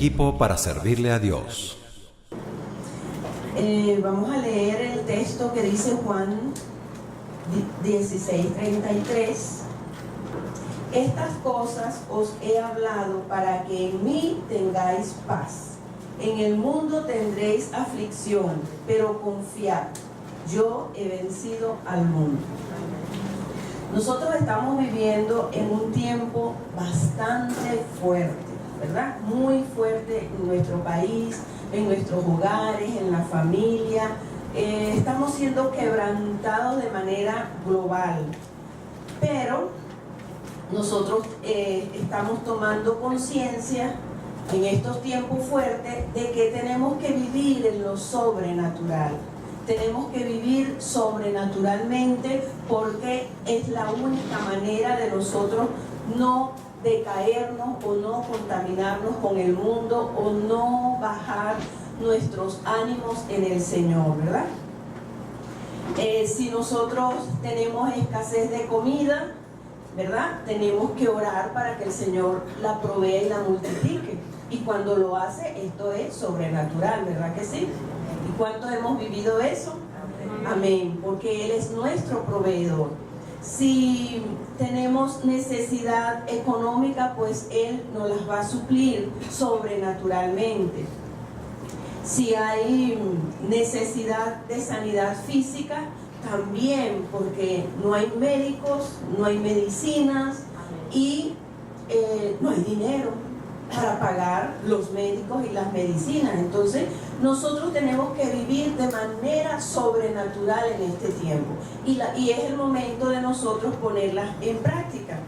equipo para servirle a Dios. Vamos a leer el texto que dice Juan 16:33. Estas cosas os he hablado para que en mí tengáis paz. En el mundo tendréis aflicción, pero confiad, yo he vencido al mundo. Nosotros estamos viviendo en un tiempo bastante fuerte, ¿verdad? Muy fuerte en nuestro país, en nuestros hogares, en la familia. Estamos siendo quebrantados de manera global, pero nosotros estamos tomando conciencia en estos tiempos fuertes de que tenemos que vivir en lo sobrenatural. Tenemos que vivir sobrenaturalmente porque es la única manera de nosotros no decaernos o no contaminarnos con el mundo o no bajar nuestros ánimos en el Señor, ¿verdad? Si nosotros tenemos escasez de comida, ¿verdad? Tenemos que orar para que el Señor la provea y la multiplique. Y cuando lo hace, esto es sobrenatural, ¿verdad que sí? ¿Y cuánto hemos vivido eso? Amén. Porque Él es nuestro proveedor. Si tenemos necesidad económica, pues Él nos las va a suplir sobrenaturalmente. Si hay necesidad de sanidad física, también, porque no hay médicos, no hay medicinas y no hay dinero para pagar los médicos y las medicinas. Entonces nosotros tenemos que vivir de manera sobrenatural en este tiempo y es el momento de nosotros ponerlas en práctica.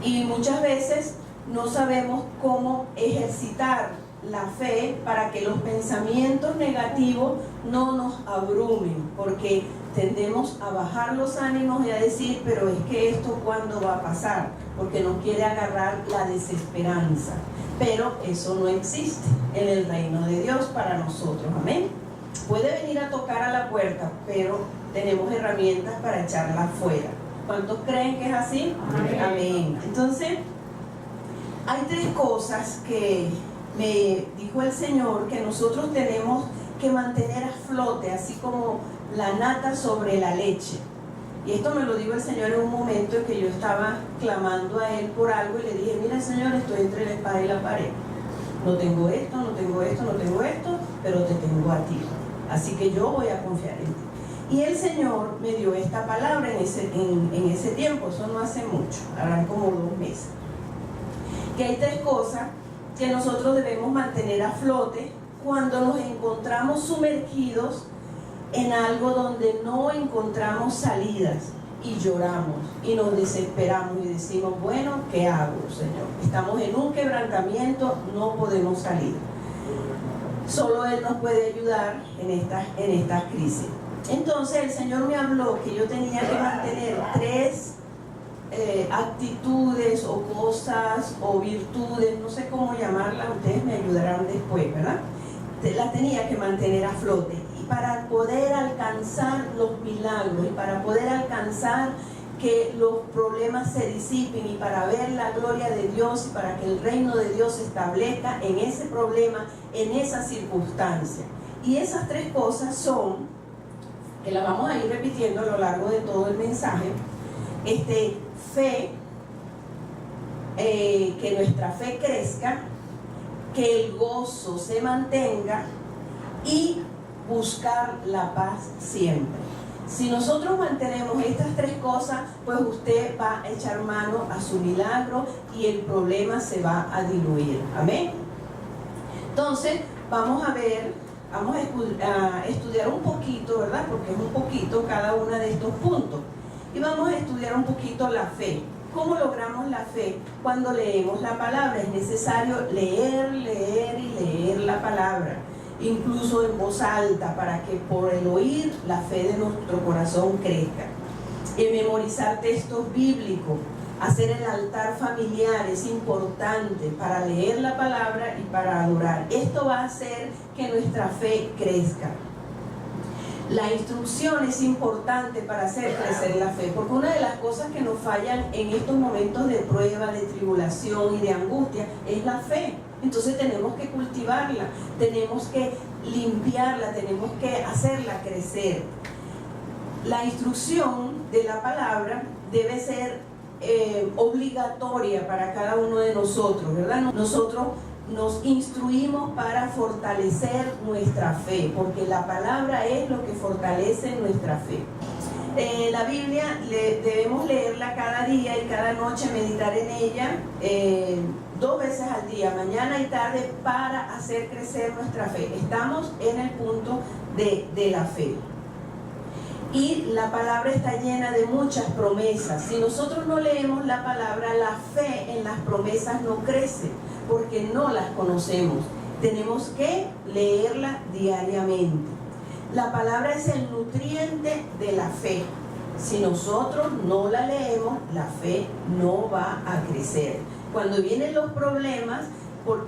Y muchas veces no sabemos cómo ejercitar la fe para que los pensamientos negativos no nos abrumen, porque tendemos a bajar los ánimos y a decir, pero es que esto ¿cuándo va a pasar? Porque nos quiere agarrar la desesperanza. Pero eso no existe en el reino de Dios para nosotros, amén. Puede venir a tocar a la puerta, pero tenemos herramientas para echarla afuera. ¿Cuántos creen que es así? Amén. Amén. Entonces, hay tres cosas que me dijo el Señor que nosotros tenemos que mantener a flote, así como la nata sobre la leche. Y esto me lo dijo el Señor en un momento en que yo estaba clamando a Él por algo y le dije, mira Señor, estoy entre la espada y la pared. No tengo esto, no tengo esto, no tengo esto, pero te tengo a ti. Así que yo voy a confiar en ti. Y el Señor me dio esta palabra en ese tiempo, eso no hace mucho, harán como 2 meses. Que hay tres cosas que nosotros debemos mantener a flote cuando nos encontramos sumergidos en algo donde no encontramos salidas y lloramos y nos desesperamos y decimos, bueno, ¿qué hago, Señor? Estamos en un quebrantamiento, no podemos salir. Solo Él nos puede ayudar en estas crisis. Entonces el Señor me habló que yo tenía que mantener 3 actitudes o cosas o virtudes, no sé cómo llamarlas, ustedes me ayudarán después, ¿verdad? Las tenía que mantener a flote y para poder alcanzar los milagros y para poder alcanzar que los problemas se disipen y para ver la gloria de Dios y para que el reino de Dios se establezca en ese problema, en esa circunstancia. Y esas 3 cosas son, que las vamos a ir repitiendo a lo largo de todo el mensaje, fe, que nuestra fe crezca, que el gozo se mantenga y buscar la paz siempre. Si nosotros mantenemos estas 3 cosas, pues usted va a echar mano a su milagro y el problema se va a diluir. Amén. Entonces, vamos a estudiar un poquito, ¿verdad? Porque es un poquito cada uno de estos puntos. Y vamos a estudiar un poquito la fe. ¿Cómo logramos la fe? Cuando leemos la palabra. Es necesario leer y leer la palabra, incluso en voz alta, para que por el oír la fe de nuestro corazón crezca. Memorizar textos bíblicos, hacer el altar familiar es importante para leer la palabra y para adorar. Esto va a hacer que nuestra fe crezca. La instrucción es importante para hacer crecer la fe, porque una de las cosas que nos fallan en estos momentos de prueba, de tribulación y de angustia, es la fe. Entonces tenemos que cultivarla, tenemos que limpiarla, tenemos que hacerla crecer. La instrucción de la palabra debe ser obligatoria para cada uno de nosotros, ¿verdad? Nosotros nos instruimos para fortalecer nuestra fe, porque la palabra es lo que fortalece nuestra fe. La Biblia debemos leerla cada día y cada noche, meditar en ella 2 veces al día, mañana y tarde, para hacer crecer nuestra fe. Estamos en el punto de la fe. Y la palabra está llena de muchas promesas. Si nosotros no leemos la palabra, la fe en las promesas no crece, porque no las conocemos. Tenemos que leerla diariamente. La palabra es el nutriente de la fe. Si nosotros no la leemos, la fe no va a crecer. Cuando vienen los problemas,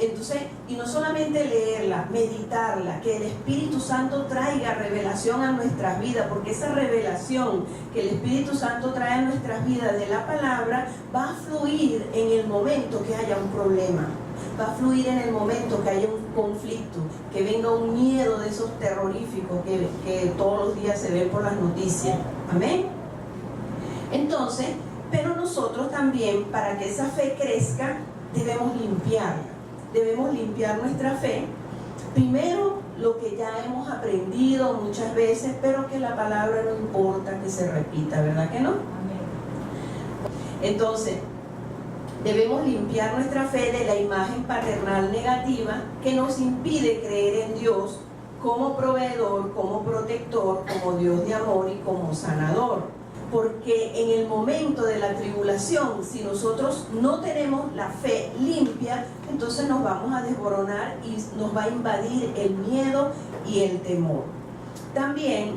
entonces, y no solamente leerla, meditarla, que el Espíritu Santo traiga revelación a nuestras vidas, porque esa revelación que el Espíritu Santo trae a nuestras vidas de la palabra va a fluir en el momento que haya un problema. Va a fluir en el momento que haya un conflicto, que venga un miedo de esos terroríficos que todos los días se ven por las noticias. Amén. Entonces, pero nosotros también, para que esa fe crezca, debemos limpiarla. Debemos limpiar nuestra fe. Primero, lo que ya hemos aprendido muchas veces, pero que la palabra no importa que se repita, ¿verdad que no? Amén. Entonces, debemos limpiar nuestra fe de la imagen paternal negativa que nos impide creer en Dios como proveedor, como protector, como Dios de amor y como sanador. Porque en el momento de la tribulación, si nosotros no tenemos la fe limpia, entonces nos vamos a desboronar y nos va a invadir el miedo y el temor. También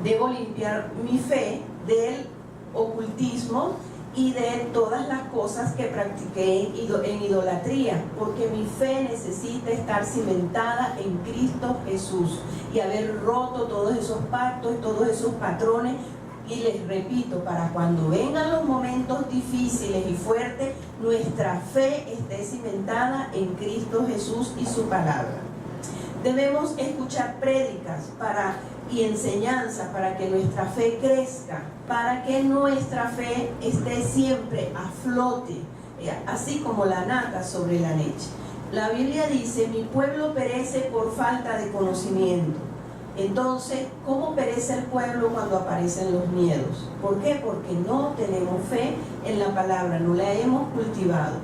debo limpiar mi fe del ocultismo y de todas las cosas que practiqué en idolatría, porque mi fe necesita estar cimentada en Cristo Jesús y haber roto todos esos pactos, todos esos patrones. Y les repito, para cuando vengan los momentos difíciles y fuertes, nuestra fe esté cimentada en Cristo Jesús y su palabra. Debemos escuchar prédicas y enseñanzas para que nuestra fe crezca, para que nuestra fe esté siempre a flote, así como la nata sobre la leche. La Biblia dice: mi pueblo perece por falta de conocimiento. Entonces, ¿cómo perece el pueblo cuando aparecen los miedos? ¿Por qué? Porque no tenemos fe en la palabra, no la hemos cultivado.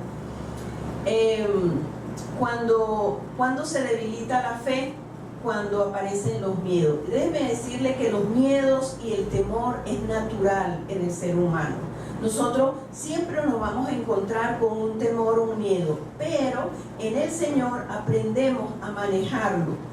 Cuando se debilita la fe, cuando aparecen los miedos. Déjeme decirle que los miedos y el temor es natural en el ser humano. Nosotros siempre nos vamos a encontrar con un temor o un miedo, pero en el Señor aprendemos a manejarlo.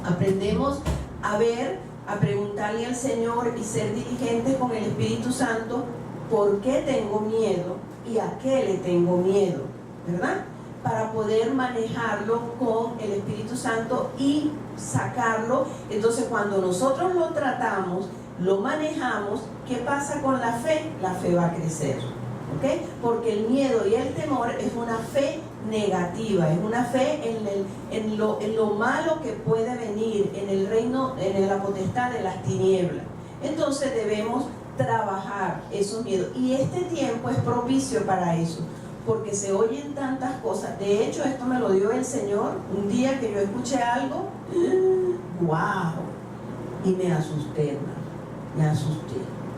Aprendemos a ver, a preguntarle al Señor y ser diligentes con el Espíritu Santo. ¿Por qué tengo miedo y a qué le tengo miedo? ¿Verdad? Para poder manejarlo con el Espíritu Santo y sacarlo. Entonces, cuando nosotros lo tratamos, lo manejamos, ¿qué pasa con la fe? La fe va a crecer, ¿ok? Porque el miedo y el temor es una fe negativa, es una fe en lo malo que puede venir en el reino, en la potestad de las tinieblas. Entonces debemos trabajar esos miedos, y este tiempo es propicio para eso, porque se oyen tantas cosas. De hecho, esto me lo dio el Señor un día que yo escuché algo, ¡wow! Y me asusté, hermano, me asusté.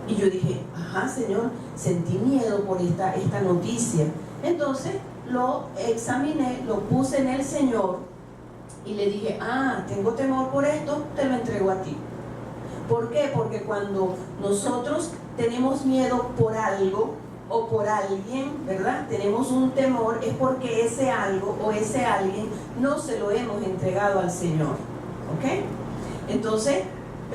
Y yo dije, ajá, Señor, sentí miedo por esta noticia. Entonces lo examiné, lo puse en el Señor y le dije, tengo temor por esto, te lo entrego a ti. ¿Por qué? Porque cuando nosotros tenemos miedo por algo o por alguien, ¿verdad? Tenemos un temor, es porque ese algo o ese alguien no se lo hemos entregado al Señor, ¿ok? Entonces,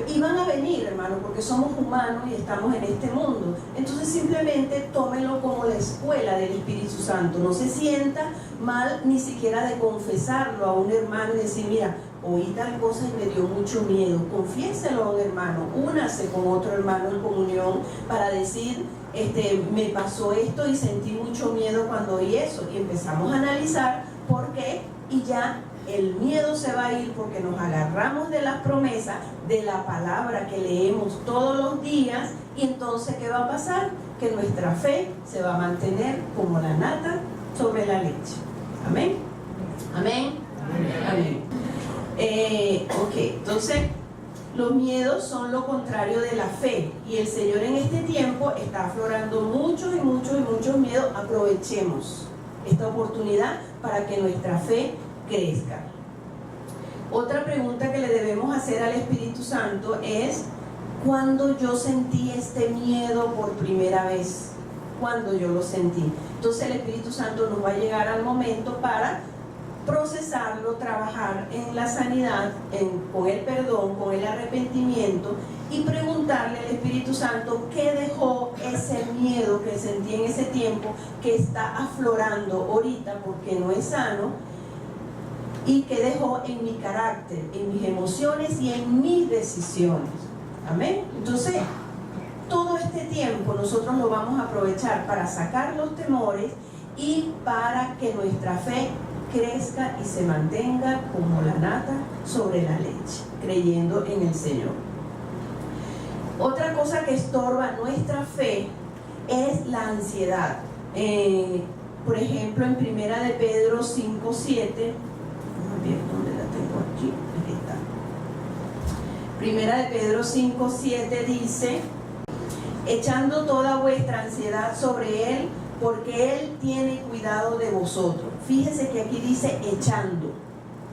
y van a venir, hermano, porque somos humanos y estamos en este mundo. Entonces simplemente simplemente tómenlo como la escuela del Espíritu Santo. No se sienta mal ni siquiera de confesarlo a un hermano y decir, mira, oí tal cosa y me dio mucho miedo. Confiéselo a un hermano, únase con otro hermano en comunión para decir, me pasó esto y sentí mucho miedo cuando oí eso. Y empezamos a analizar por qué, y ya el miedo se va a ir porque nos agarramos de las promesas, de la palabra que leemos todos los días. Y entonces, ¿qué va a pasar? Que nuestra fe se va a mantener como la nata sobre la leche. Amén. Amén. Amén. Ok, entonces los miedos son lo contrario de la fe, y el Señor en este tiempo está aflorando muchos miedos. Aprovechemos esta oportunidad para que nuestra fe crezca. Otra pregunta que le debemos hacer al Espíritu Santo es: ¿cuándo yo sentí este miedo por primera vez? ¿Cuándo yo lo sentí? Entonces el Espíritu Santo nos va a llegar al momento para procesarlo, trabajar en la sanidad, con el perdón, con el arrepentimiento, y preguntarle al Espíritu Santo qué dejó ese miedo que sentí en ese tiempo, que está aflorando ahorita porque no es sano, y qué dejó en mi carácter, en mis emociones y en mis decisiones. Amén. Entonces, todo este tiempo nosotros lo vamos a aprovechar para sacar los temores y para que nuestra fe crezca y se mantenga como la nata sobre la leche, creyendo en el Señor. Otra cosa que estorba nuestra fe es la ansiedad. Por ejemplo, en 1 de Pedro 5:7, vamos a ver dónde la tengo aquí, aquí está. 1 de Pedro 5:7 dice: echando toda vuestra ansiedad sobre Él, porque Él tiene cuidado de vosotros. Fíjese que aquí dice echando,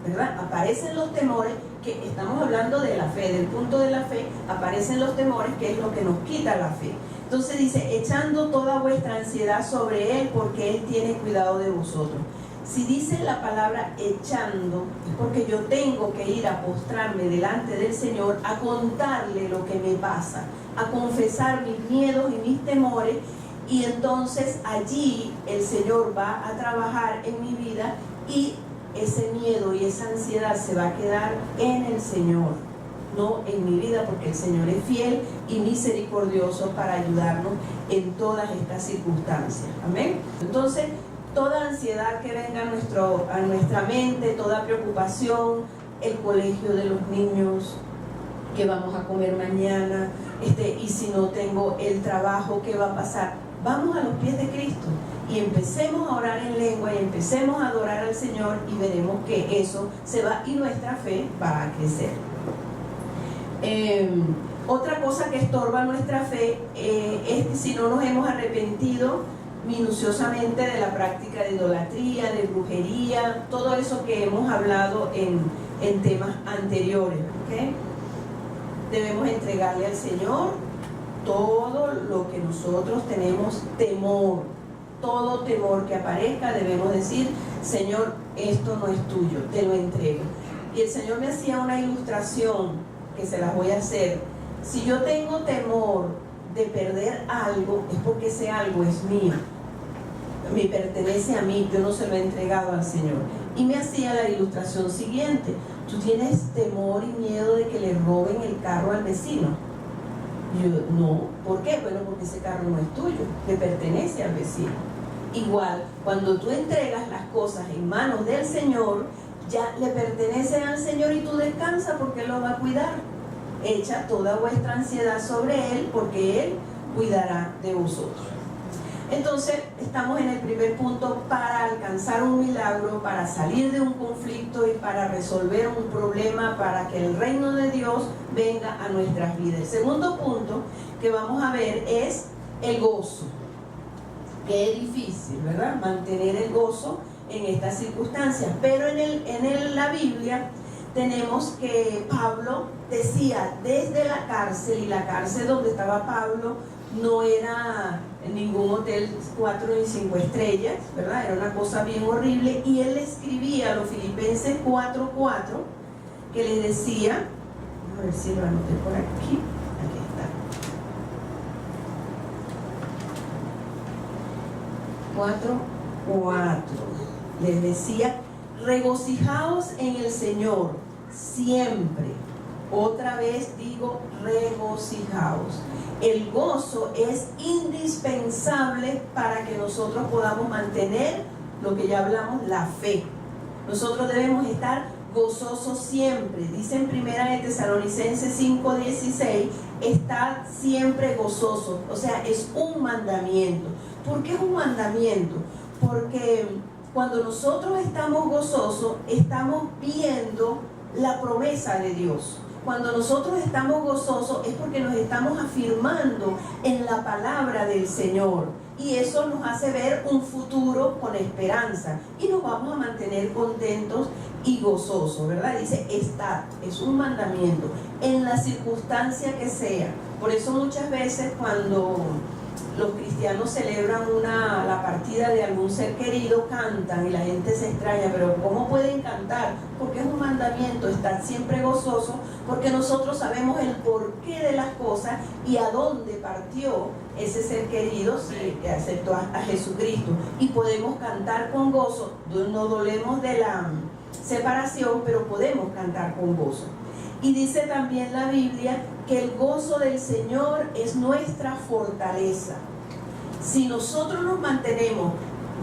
¿verdad? Aparecen los temores, que estamos hablando de la fe, del punto de la fe, aparecen los temores, que es lo que nos quita la fe. Entonces dice, echando toda vuestra ansiedad sobre Él, porque Él tiene cuidado de vosotros. Si dice la palabra echando, es porque yo tengo que ir a postrarme delante del Señor, a contarle lo que me pasa, a confesar mis miedos y mis temores. Y entonces allí el Señor va a trabajar en mi vida, y ese miedo y esa ansiedad se va a quedar en el Señor, no en mi vida, porque el Señor es fiel y misericordioso para ayudarnos en todas estas circunstancias. Amén. Entonces, toda ansiedad que venga a nuestra mente, toda preocupación, el colegio de los niños, qué vamos a comer mañana, y si no tengo el trabajo, ¿qué va a pasar? Vamos a los pies de Cristo y empecemos a orar en lengua y empecemos a adorar al Señor, y veremos que eso se va y nuestra fe va a crecer. Otra cosa que estorba nuestra fe es si no nos hemos arrepentido minuciosamente de la práctica de idolatría, de brujería, todo eso que hemos hablado en temas anteriores, ¿okay? Debemos entregarle al Señor todo lo que nosotros tenemos temor, todo temor que aparezca. Debemos decir, Señor, esto no es tuyo, te lo entrego. Y el Señor me hacía una ilustración que se las voy a hacer. Si yo tengo temor de perder algo, es porque ese algo es mío, me pertenece a mí, yo no se lo he entregado al Señor. Y me hacía la ilustración siguiente: ¿tú tienes temor y miedo de que le roben el carro al vecino? Yo, no. ¿Por qué? Bueno, porque ese carro no es tuyo, le pertenece al vecino. Igual, cuando tú entregas las cosas en manos del Señor, ya le pertenecen al Señor y tú descansas porque Él lo va a cuidar. Echa toda vuestra ansiedad sobre Él, porque Él cuidará de vosotros. Entonces, estamos en el primer punto: para alcanzar un milagro, para salir de un conflicto y para resolver un problema, para que el reino de Dios venga a nuestras vidas. El segundo punto que vamos a ver es el gozo. Qué difícil, ¿verdad?, mantener el gozo en estas circunstancias. Pero en la Biblia tenemos que Pablo decía desde la cárcel, y la cárcel donde estaba Pablo no era ningún hotel 4 ni 5 estrellas, ¿verdad? Era una cosa bien horrible, y él escribía a los Filipenses 4:4, que les decía, a ver si lo anoté por aquí, aquí 4:4. Les decía, regocijaos en el Señor siempre. Otra vez digo, regocijaos. El gozo es indispensable para que nosotros podamos mantener lo que ya hablamos, la fe. Nosotros debemos estar gozosos siempre. Dice en 1 Tesalonicenses 5:16, estad siempre gozosos. O sea, es un mandamiento. ¿Por qué es un mandamiento? Porque cuando nosotros estamos gozosos, estamos viendo la promesa de Dios. Cuando nosotros estamos gozosos es porque nos estamos afirmando en la palabra del Señor. Y eso nos hace ver un futuro con esperanza. Y nos vamos a mantener contentos y gozosos, ¿verdad? Dice, estad, es un mandamiento, en la circunstancia que sea. Por eso muchas veces cuando los cristianos celebran la partida de algún ser querido, cantan y la gente se extraña, pero ¿cómo pueden cantar? Porque es un mandamiento, estar siempre gozoso, porque nosotros sabemos el porqué de las cosas y a dónde partió ese ser querido, que aceptó a Jesucristo, y podemos cantar con gozo. No dolemos de la separación, pero podemos cantar con gozo. Y dice también la Biblia que el gozo del Señor es nuestra fortaleza. Si nosotros nos mantenemos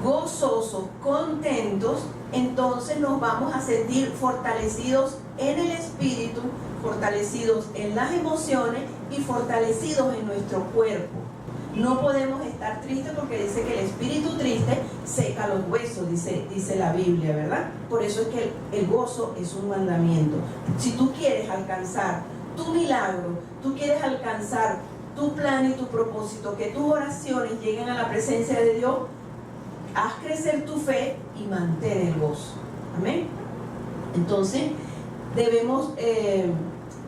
gozosos, contentos, entonces nos vamos a sentir fortalecidos en el espíritu, fortalecidos en las emociones y fortalecidos en nuestro cuerpo. No podemos estar tristes porque dice que el espíritu triste seca los huesos, dice la Biblia, ¿verdad? Por eso es que el gozo es un mandamiento. Si tú quieres alcanzar tu milagro, tú quieres alcanzar tu plan y tu propósito, que tus oraciones lleguen a la presencia de Dios, haz crecer tu fe y mantén el gozo. Amén. Entonces debemos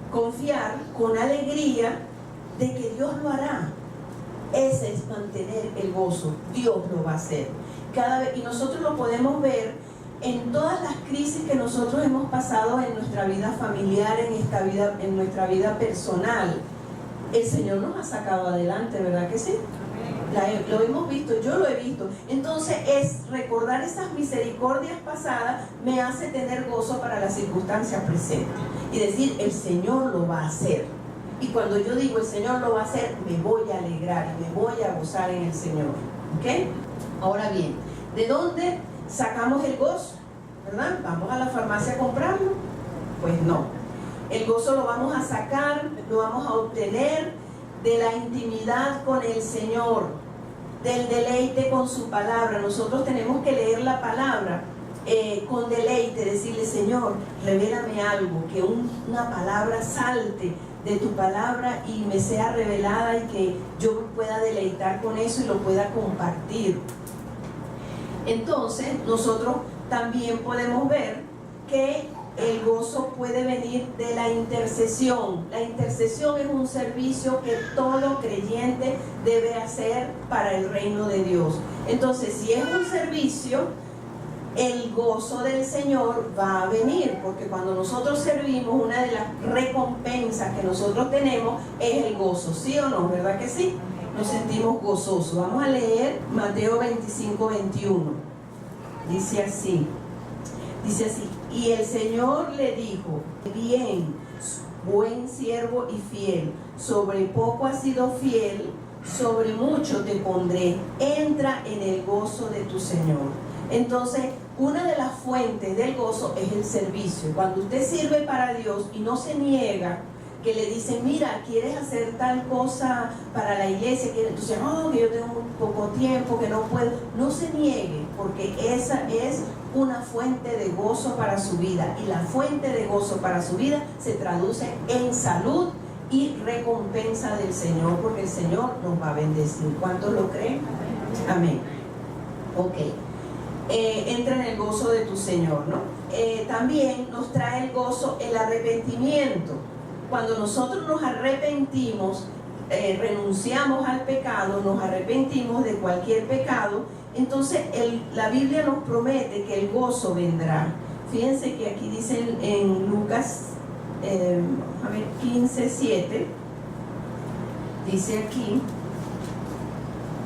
confiar con alegría de que Dios lo hará. Ese es mantener el gozo. Dios lo va a hacer. Y nosotros lo podemos ver en todas las crisis que nosotros hemos pasado en nuestra vida familiar, en nuestra vida personal. El Señor nos ha sacado adelante, ¿verdad que sí? Lo hemos visto, yo lo he visto. Entonces recordar esas misericordias pasadas me hace tener gozo para las circunstancias presentes y decir, el Señor lo va a hacer. Y cuando yo digo el Señor lo va a hacer, me voy a alegrar y me voy a gozar en el Señor. ¿Ok? Ahora bien, ¿de dónde sacamos el gozo? ¿Verdad? ¿Vamos a la farmacia a comprarlo? Pues no. El gozo lo vamos a sacar, lo vamos a obtener de la intimidad con el Señor, del deleite con su palabra. Nosotros tenemos que leer la palabra con deleite, decirle, Señor, revélame algo, que una palabra salte de tu palabra y me sea revelada y que yo me pueda deleitar con eso y lo pueda compartir. Entonces nosotros también podemos ver que el gozo puede venir de la intercesión. La intercesión es un servicio que todo creyente debe hacer para el reino de Dios. Entonces, si es un servicio, el gozo del Señor va a venir, porque cuando nosotros servimos, una de las recompensas que nosotros tenemos es el gozo, ¿sí o no? ¿Verdad que sí? Nos sentimos gozosos. Vamos a leer Mateo 25:21. Dice así, y el Señor le dijo, bien, buen siervo y fiel, sobre poco has sido fiel, sobre mucho te pondré, entra en el gozo de tu Señor. Entonces, una de las fuentes del gozo es el servicio. Cuando usted sirve para Dios y no se niega, que le dicen, mira, ¿quieres hacer tal cosa para la iglesia? Entonces, que yo tengo muy poco tiempo, que no puedo. No se niegue, porque esa es una fuente de gozo para su vida. Y la fuente de gozo para su vida se traduce en salud y recompensa del Señor, porque el Señor nos va a bendecir. ¿Cuántos lo creen? Amén. Ok. Entra en el gozo de tu Señor, ¿no? También nos trae el gozo el arrepentimiento. Cuando nosotros nos arrepentimos, renunciamos al pecado, nos arrepentimos de cualquier pecado, entonces la Biblia nos promete que el gozo vendrá. Fíjense que aquí dice en Lucas 15:7, dice aquí,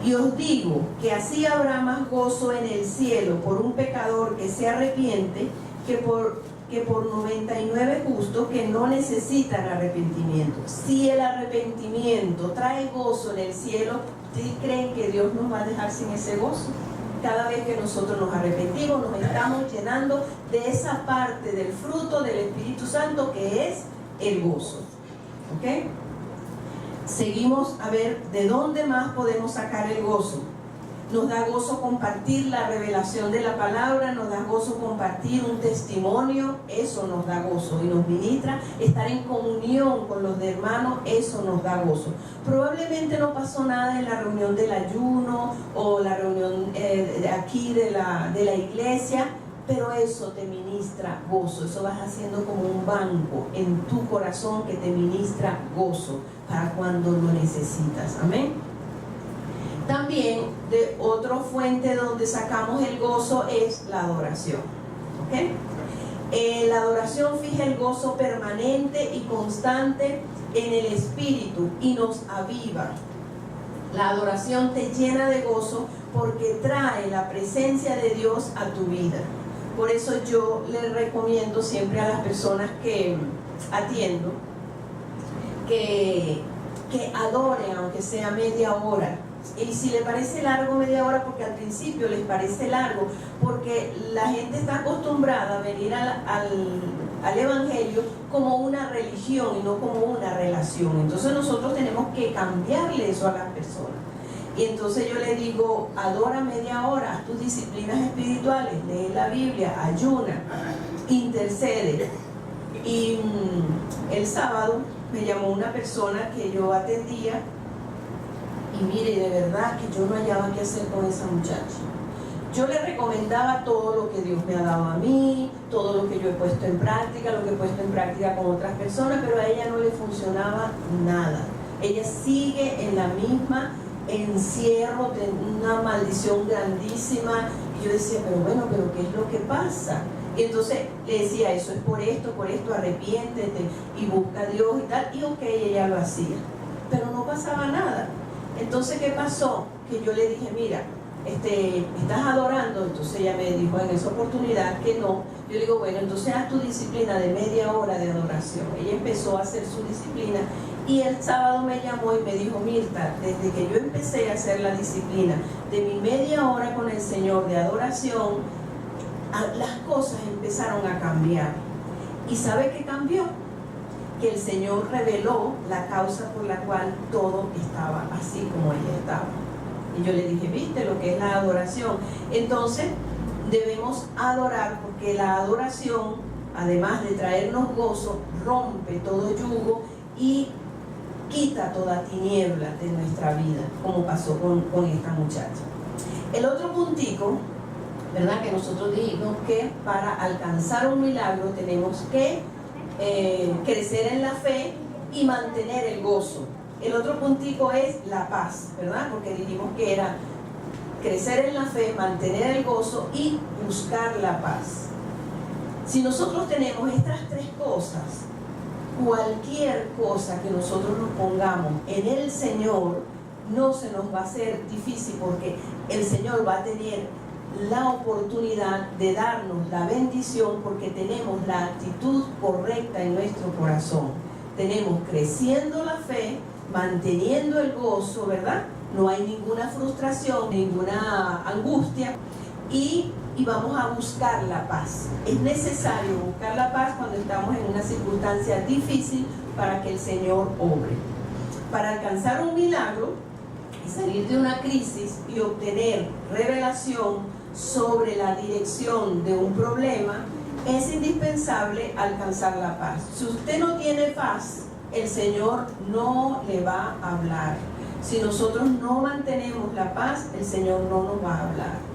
Y os digo que así habrá más gozo en el cielo por un pecador que se arrepiente que por 99 justos que no necesitan arrepentimiento. Si el arrepentimiento trae gozo en el cielo, ¿ustedes creen que Dios nos va a dejar sin ese gozo? Cada vez que nosotros nos arrepentimos, nos estamos llenando de esa parte del fruto del Espíritu Santo que es el gozo. ¿Ok? Seguimos a ver de dónde más podemos sacar el gozo. Nos da gozo compartir la revelación de la palabra, nos da gozo compartir un testimonio, eso nos da gozo y nos ministra. Estar en comunión con los hermanos, eso nos da gozo. Probablemente no pasó nada en la reunión del ayuno o la reunión de aquí de la iglesia, pero eso te ministra gozo. Eso vas haciendo como un banco en tu corazón que te ministra gozo para cuando lo necesitas. Amén. También de otra fuente donde sacamos el gozo es la adoración. ¿Okay? La adoración fija el gozo permanente y constante en el espíritu y nos aviva. La adoración te llena de gozo porque trae la presencia de Dios a tu vida. Por eso yo les recomiendo siempre a las personas que atiendo que adoren, aunque sea media hora. Y si le parece largo media hora, porque al principio les parece largo, porque la gente está acostumbrada a venir al Evangelio como una religión y no como una relación. Entonces nosotros tenemos que cambiarle eso a las personas. Y entonces yo le digo, adora media hora, haz tus disciplinas espirituales, lee la Biblia, ayuna, intercede. Y el sábado me llamó una persona que yo atendía. Y mire, de verdad que yo no hallaba qué hacer con esa muchacha. Yo le recomendaba todo lo que Dios me ha dado a mí, todo lo que yo he puesto en práctica, lo que he puesto en práctica con otras personas, pero a ella no le funcionaba nada. Ella sigue en la misma encierro de una maldición grandísima. Y yo decía, pero ¿qué es lo que pasa? Y entonces le decía, eso es por esto, arrepiéntete y busca a Dios y tal. Y ok, ella lo hacía, pero no pasaba nada. Entonces, ¿qué pasó? Que yo le dije, mira, ¿estás adorando? Entonces ella me dijo en esa oportunidad que no. Yo le digo, bueno, entonces haz tu disciplina de media hora de adoración. Ella empezó a hacer su disciplina y el sábado me llamó y me dijo, Mirta, desde que yo empecé a hacer la disciplina de mi media hora con el Señor de adoración, las cosas empezaron a cambiar. ¿Y sabe qué cambió? Que el Señor reveló la causa por la cual todo estaba así como ella estaba. Y yo le dije, ¿viste lo que es la adoración? Entonces debemos adorar porque la adoración, además de traernos gozo, rompe todo yugo y quita toda tiniebla de nuestra vida, como pasó con esta muchacha. El otro puntico, ¿verdad? Que nosotros dijimos que para alcanzar un milagro tenemos que crecer en la fe y mantener el gozo. El otro puntico es la paz, ¿verdad? Porque dijimos que era crecer en la fe, mantener el gozo y buscar la paz. Si nosotros tenemos estas tres cosas, cualquier cosa que nosotros nos pongamos en el Señor no se nos va a hacer difícil porque el Señor va a tener la oportunidad de darnos la bendición porque tenemos la actitud correcta en nuestro corazón. Tenemos creciendo la fe, manteniendo el gozo, ¿verdad? No hay ninguna frustración, ninguna angustia y vamos a buscar la paz. Es necesario buscar la paz cuando estamos en una circunstancia difícil para que el Señor obre. Para alcanzar un milagro y salir de una crisis y obtener revelación sobre la dirección de un problema, es indispensable alcanzar la paz. Si usted no tiene paz, el Señor no le va a hablar. Si nosotros no mantenemos la paz, el Señor no nos va a hablar.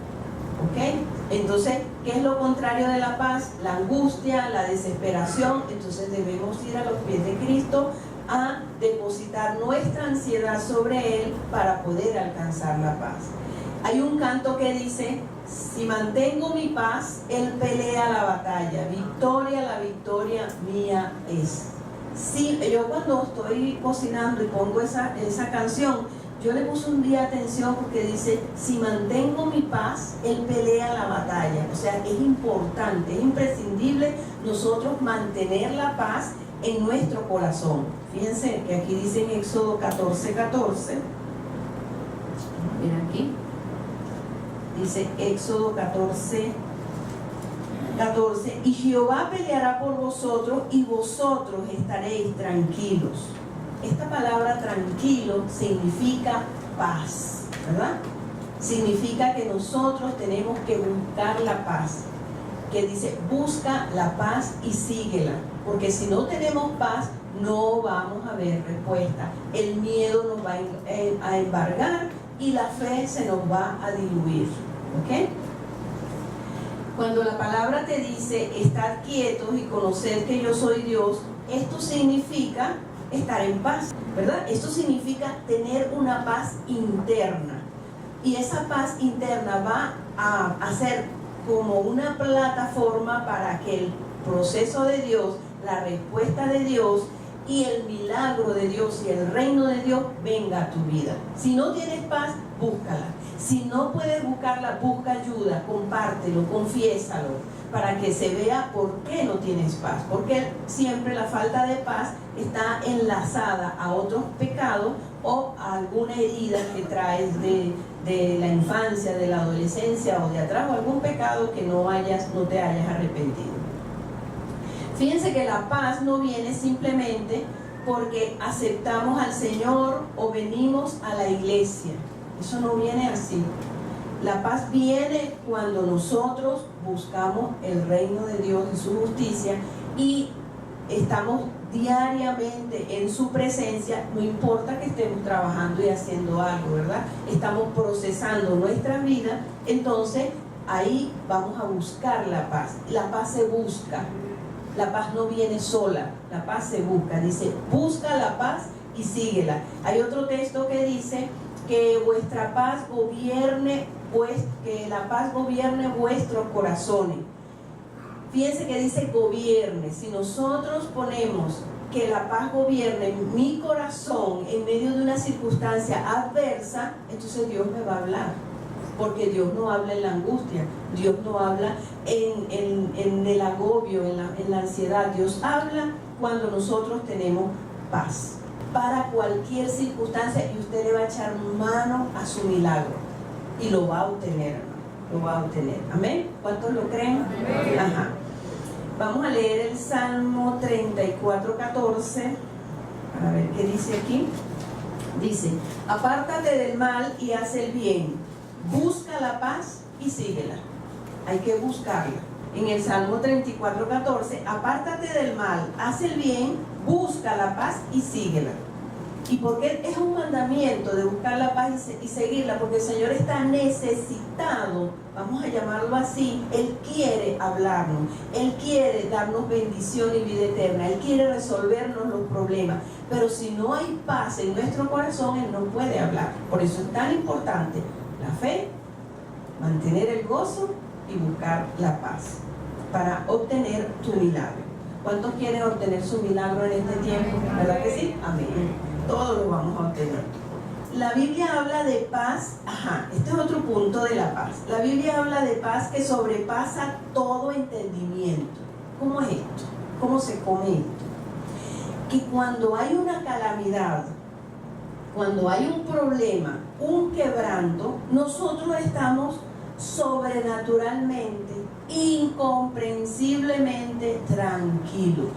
¿Ok? Entonces, ¿qué es lo contrario de la paz? La angustia, la desesperación. Entonces debemos ir a los pies de Cristo a depositar nuestra ansiedad sobre Él para poder alcanzar la paz. Hay un canto que dice, si mantengo mi paz, Él pelea la batalla, la victoria mía es. Sí, yo cuando estoy cocinando y pongo esa canción, Yo le puse un día atención porque dice, si mantengo mi paz, Él pelea la batalla. O sea, es importante, es imprescindible nosotros mantener la paz en nuestro corazón. Fíjense que aquí dice en Éxodo 14:14. Miren aquí. Dice Éxodo 14:14. Y Jehová peleará por vosotros y vosotros estaréis tranquilos. Esta palabra tranquilo significa paz, ¿verdad? Significa que nosotros tenemos que buscar la paz. Que dice, busca la paz y síguela. Porque si no tenemos paz, no vamos a ver respuesta. El miedo nos va a embargar y la fe se nos va a diluir. ¿Ok? Cuando la palabra te dice, estar quietos y conocer que yo soy Dios, esto significa estar en paz, ¿verdad? Esto significa tener una paz interna. Y esa paz interna va a ser como una plataforma para que el proceso de Dios, la respuesta de Dios y el milagro de Dios y el reino de Dios venga a tu vida. Si no tienes paz, búscala. Si no puedes buscarla, busca ayuda, compártelo, confiésalo, para que se vea por qué no tienes paz. Porque siempre la falta de paz está enlazada a otros pecados o a alguna herida que traes de la infancia, de la adolescencia o de atrás, o algún pecado que no te hayas arrepentido. Fíjense que la paz no viene simplemente porque aceptamos al Señor o venimos a la iglesia. Eso no viene así. La paz viene cuando nosotros buscamos el reino de Dios y su justicia y estamos diariamente en su presencia, no importa que estemos trabajando y haciendo algo, ¿verdad? Estamos procesando nuestra vida, entonces ahí vamos a buscar la paz. La paz se busca, la paz no viene sola, la paz se busca. Dice, busca la paz y síguela. Hay otro texto que dice que vuestra paz gobierne, pues, que la paz gobierne vuestros corazones. Fíjense que dice gobierne. Si nosotros ponemos que la paz gobierne mi corazón en medio de una circunstancia adversa, entonces Dios me va a hablar. Porque Dios no habla en la angustia, Dios no habla en el agobio, en la ansiedad. Dios habla cuando nosotros tenemos paz. Para cualquier circunstancia, y usted le va a echar mano a su milagro y lo va a obtener, hermano, lo va a obtener. ¿Amén? ¿Cuántos lo creen? Amén. Ajá. Vamos a leer el Salmo 34:14 para ver qué dice aquí. Dice, apártate del mal y haz el bien, busca la paz y síguela. Hay que buscarla. En el Salmo 34:14, apártate del mal, haz el bien, busca la paz y síguela. ¿Y por qué es un mandamiento de buscar la paz y seguirla? Porque el Señor está necesitado, vamos a llamarlo así. Él quiere hablarnos, Él quiere darnos bendición y vida eterna, Él quiere resolvernos los problemas. Pero si no hay paz en nuestro corazón, Él no puede hablar. Por eso es tan importante la fe, mantener el gozo y buscar la paz para obtener tu milagro. ¿Cuántos quieren obtener su milagro en este tiempo? ¿Verdad que sí? Amén. Todos lo vamos a obtener. La Biblia habla de paz. Este es otro punto de la paz. La Biblia habla de paz que sobrepasa todo entendimiento. ¿Cómo es esto? ¿Cómo se come esto? Que cuando hay una calamidad, cuando hay un problema, un quebranto, nosotros estamos sobrenaturalmente, incomprensiblemente tranquilos.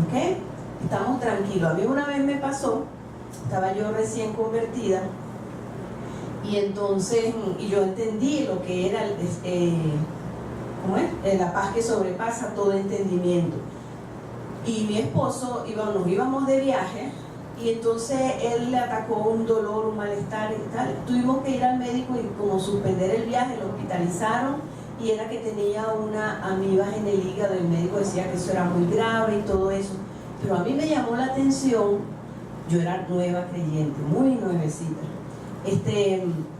¿Ok? Estamos tranquilos. A mí una vez me pasó, estaba yo recién convertida, y entonces, y yo entendí lo que era ¿cómo es? La paz que sobrepasa todo entendimiento. Y mi esposo, nos íbamos de viaje, y entonces él le atacó un dolor, un malestar y tal. Tuvimos que ir al médico y como suspender el viaje, lo hospitalizaron, y era que tenía una amibas en el hígado. El médico decía que eso era muy grave y todo eso. Pero a mí me llamó la atención, yo era nueva creyente, muy nuevecita.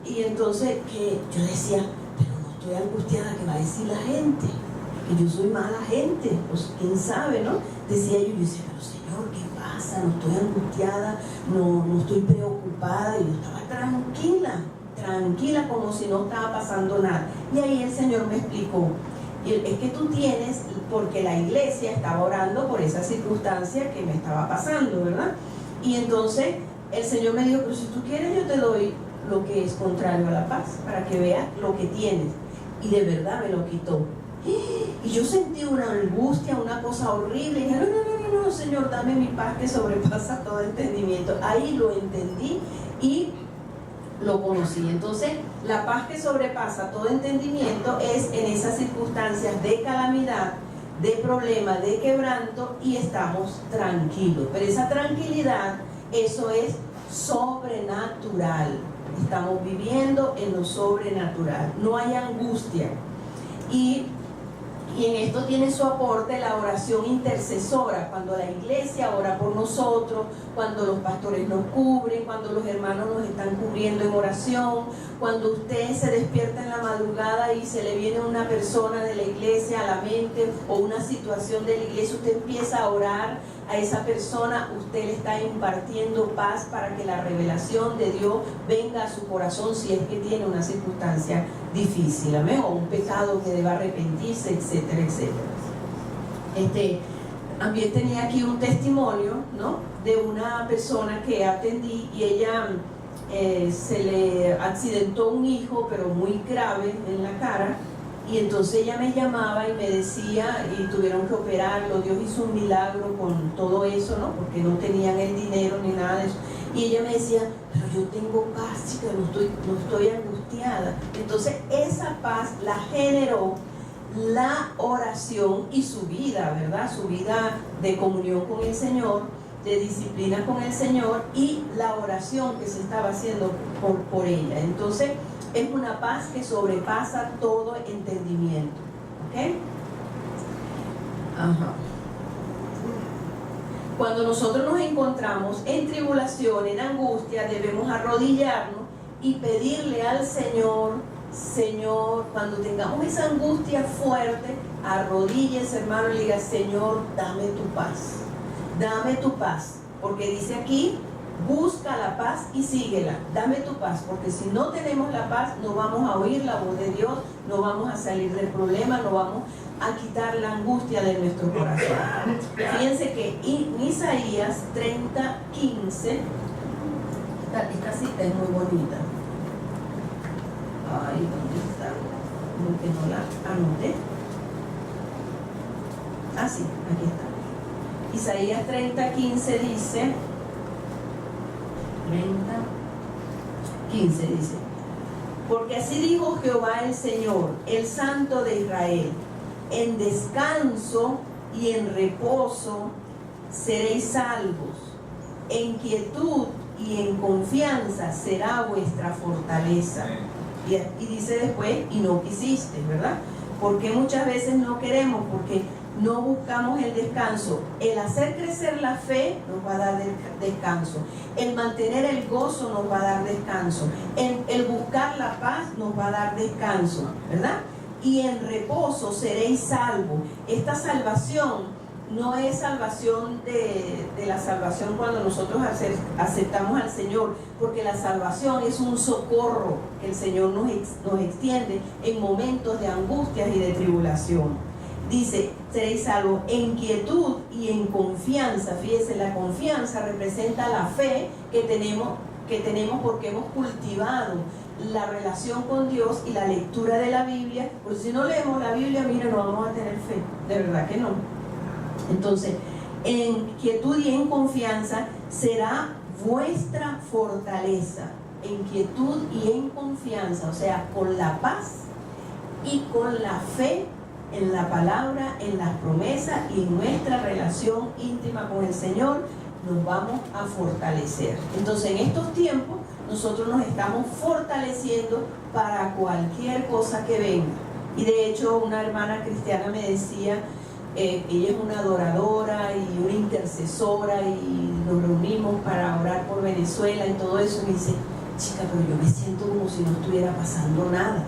Y entonces que yo decía, pero no estoy angustiada, ¿qué va a decir la gente? Que yo soy mala gente, pues quién sabe, ¿no? Decía yo decía, pero Señor, ¿qué pasa? pasa? No estoy angustiada, no estoy preocupada. Y yo estaba tranquila, como si no estaba pasando nada. Y ahí el Señor me explicó, y es que tú tienes, porque la iglesia estaba orando por esa circunstancia que me estaba pasando, ¿verdad? Y entonces el Señor me dijo, pero si tú quieres yo te doy lo que es contrario a la paz, para que veas lo que tienes. Y de verdad me lo quitó. Y yo sentí una angustia, una cosa horrible. Y dije, no, Señor, dame mi paz que sobrepasa todo entendimiento. Ahí lo entendí y lo conocí. Entonces, la paz que sobrepasa todo entendimiento es en esas circunstancias de calamidad, de problema, de quebranto, y estamos tranquilos. Pero esa tranquilidad, eso es sobrenatural. Estamos viviendo en lo sobrenatural. No hay angustia. Y en esto tiene su aporte la oración intercesora, cuando la iglesia ora por nosotros, cuando los pastores nos cubren, cuando los hermanos nos están cubriendo en oración, cuando usted se despierta en la madrugada y se le viene una persona de la iglesia a la mente o una situación de la iglesia, usted empieza a orar a esa persona, usted le está impartiendo paz para que la revelación de Dios venga a su corazón si es que tiene una circunstancia difícil, amén, o un pecado que deba arrepentirse, etcétera, etcétera. También tenía aquí un testimonio, ¿no?, de una persona que atendí, y ella se le accidentó un hijo, pero muy grave en la cara. Y entonces ella me llamaba y me decía, y tuvieron que operarlo. Dios hizo un milagro con todo eso, ¿no?, porque no tenían el dinero ni nada de eso. Y ella me decía, pero yo tengo paz, chica, no estoy angustiada. Entonces esa paz la generó la oración y su vida, ¿verdad? Su vida de comunión con el Señor, de disciplina con el Señor, y la oración que se estaba haciendo por ella. Entonces es una paz que sobrepasa todo entendimiento. ¿Ok? Ajá. Cuando nosotros nos encontramos en tribulación, en angustia, debemos arrodillarnos y pedirle al Señor, cuando tengamos esa angustia fuerte, arrodíllese, hermano, y le diga, Señor, dame tu paz, porque dice aquí, busca la paz y síguela. Dame tu paz, porque si no tenemos la paz, no vamos a oír la voz de Dios, no vamos a salir del problema, no vamos a quitar la angustia de nuestro corazón. Fíjense que en Isaías 30:15, esta cita es muy bonita. Ay, ¿dónde está? Como que no la anoté. Ah, sí, aquí está. Isaías 30:15 dice, 30:15 dice, porque así dijo Jehová el Señor, el Santo de Israel, en descanso y en reposo seréis salvos, en quietud y en confianza será vuestra fortaleza. Y dice después, y no quisiste, ¿verdad? Porque muchas veces no queremos, porque no buscamos el descanso. El hacer crecer la fe nos va a dar descanso. El mantener el gozo nos va a dar descanso. El buscar la paz nos va a dar descanso, ¿verdad? Y en reposo seréis salvos. Esta salvación no es salvación de la salvación cuando nosotros aceptamos al Señor, porque la salvación es un socorro que el Señor nos extiende en momentos de angustias y de tribulación. Dice, seréis salvos en quietud y en confianza. Fíjense, la confianza representa la fe que tenemos porque hemos cultivado la relación con Dios y la lectura de la Biblia. Porque si no leemos la Biblia, mira, no vamos a tener fe. De verdad que no. Entonces, en quietud y en confianza será vuestra fortaleza. En quietud y en confianza, o sea, con la paz y con la fe en la palabra, en las promesas y en nuestra relación íntima con el Señor, nos vamos a fortalecer. Entonces, en estos tiempos, nosotros nos estamos fortaleciendo para cualquier cosa que venga. Y de hecho, una hermana cristiana me decía, ella es una adoradora y una intercesora, y nos reunimos para orar por Venezuela y todo eso, y me dice, chica, pero yo me siento como si no estuviera pasando nada.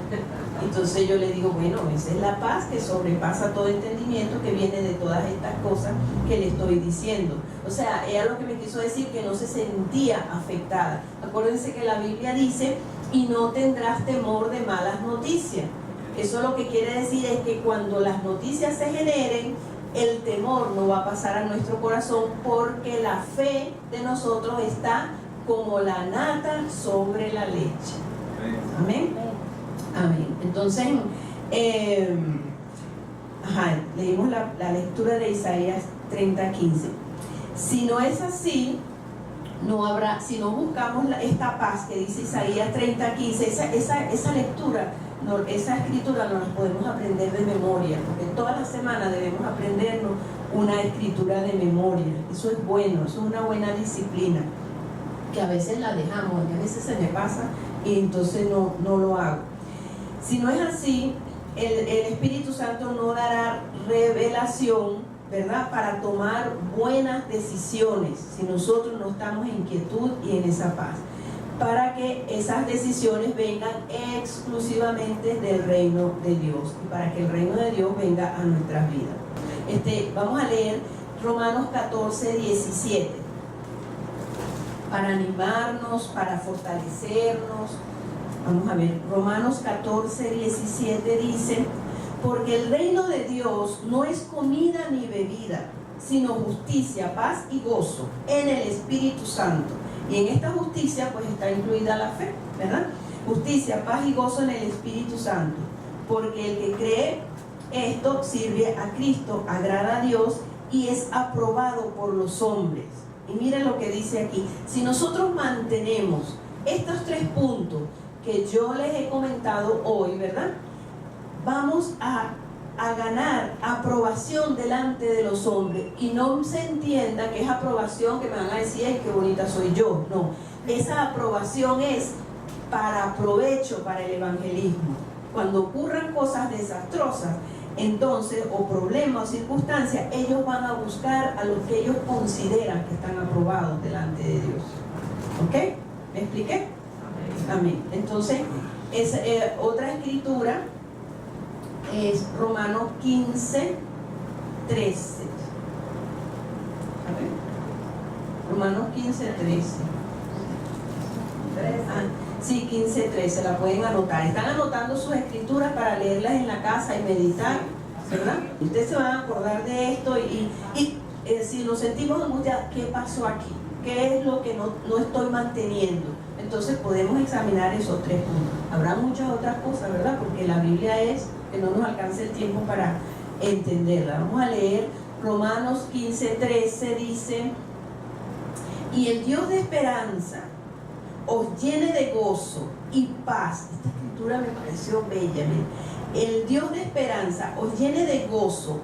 Entonces yo le digo, bueno, esa es la paz que sobrepasa todo entendimiento, que viene de todas estas cosas que le estoy diciendo. O sea, ella lo que me quiso decir que no se sentía afectada. Acuérdense que la Biblia dice, y no tendrás temor de malas noticias. Eso lo que quiere decir es que cuando las noticias se generen, el temor no va a pasar a nuestro corazón, porque la fe de nosotros está como la nata sobre la leche. Amén. Amén. Entonces, leímos la lectura de Isaías 30:15. Si no es así, no habrá, si no buscamos esta paz que dice Isaías 30:15, esa lectura, esa escritura no la podemos aprender de memoria, porque todas las semanas debemos aprendernos una escritura de memoria. Eso es bueno, eso es una buena disciplina, que a veces la dejamos, a veces se me pasa y entonces no lo hago. Si no es así, el Espíritu Santo no dará revelación, ¿verdad?, para tomar buenas decisiones si nosotros no estamos en quietud y en esa paz, para que esas decisiones vengan exclusivamente del reino de Dios y para que el reino de Dios venga a nuestras vidas. Vamos a leer Romanos 14:17 para animarnos, para fortalecernos. Vamos a ver, Romanos 14:17 dice: porque el reino de Dios no es comida ni bebida, sino justicia, paz y gozo en el Espíritu Santo. Y en esta justicia pues está incluida la fe, ¿verdad? Justicia, paz y gozo en el Espíritu Santo. Porque el que cree esto sirve a Cristo, agrada a Dios y es aprobado por los hombres. Y miren lo que dice aquí: si nosotros mantenemos estos 3 puntos que yo les he comentado hoy, ¿verdad?, vamos a ganar aprobación delante de los hombres. Y no se entienda que es aprobación que me van a decir, ay, qué bonita soy yo. No, esa aprobación es para provecho, para el evangelismo. Cuando ocurran cosas desastrosas, entonces, o problemas o circunstancias, ellos van a buscar a los que ellos consideran que están aprobados delante de Dios. ¿Ok? ¿Me expliqué? Amén. Entonces, otra escritura es Romanos 15:13. Romanos 15:13. Sí, 15:13, la pueden anotar. Están anotando sus escrituras para leerlas en la casa y meditar, ¿verdad? Ustedes se van a acordar de esto y si nos sentimos angustiados, ¿qué pasó aquí? ¿Qué es lo que no estoy manteniendo? Entonces podemos examinar esos 3 puntos. Habrá muchas otras cosas, ¿verdad? Porque la Biblia es que no nos alcanza el tiempo para entenderla. Vamos a leer Romanos 15:13, dice: y el Dios de esperanza os llene de gozo y paz. Esta escritura me pareció bella. El Dios de esperanza os llene de gozo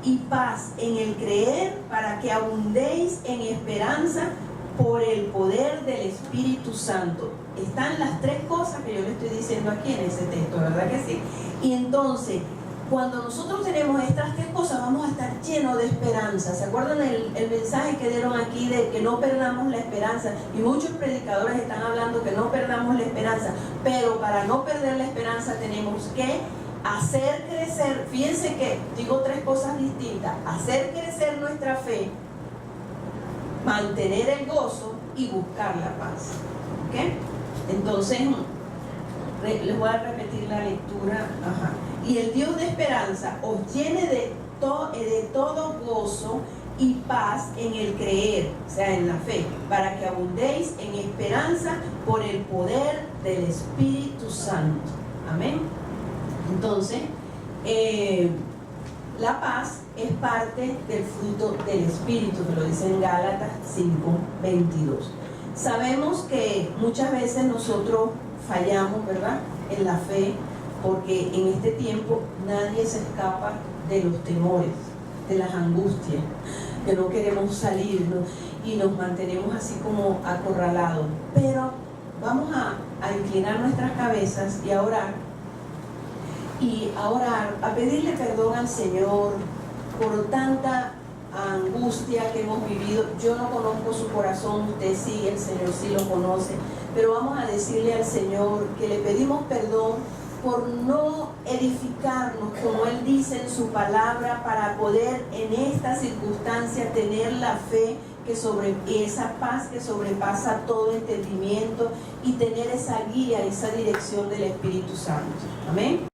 y paz en el creer, para que abundéis en esperanza por el poder del Espíritu Santo. Están las 3 cosas que yo le estoy diciendo aquí en ese texto, ¿verdad que sí? Y entonces, cuando nosotros tenemos estas 3 cosas, vamos a estar llenos de esperanza. ¿Se acuerdan el mensaje que dieron aquí de que no perdamos la esperanza? Y muchos predicadores están hablando que no perdamos la esperanza, pero para no perder la esperanza tenemos que hacer crecer, fíjense que digo 3 cosas distintas: hacer crecer nuestra fe, mantener el gozo y buscar la paz. ¿Ok? Entonces, les voy a repetir la lectura. Y el Dios de esperanza os llene de todo gozo y paz en el creer, o sea, en la fe, para que abundéis en esperanza por el poder del Espíritu Santo. Amén. Entonces, la paz es parte del fruto del Espíritu, que lo dice en Gálatas 5:22. Sabemos que muchas veces nosotros fallamos, ¿verdad?, en la fe, porque en este tiempo nadie se escapa de los temores, de las angustias, que no queremos salir, ¿no?, y nos mantenemos así como acorralados. Pero vamos a inclinar nuestras cabezas y a orar, a pedirle perdón al Señor por tanta angustia que hemos vivido. Yo no conozco su corazón, usted sí, el Señor sí lo conoce, pero vamos a decirle al Señor que le pedimos perdón por no edificarnos, como Él dice en su palabra, para poder en esta circunstancia tener la fe y esa paz que sobrepasa todo entendimiento, y tener esa guía, esa dirección del Espíritu Santo. Amén.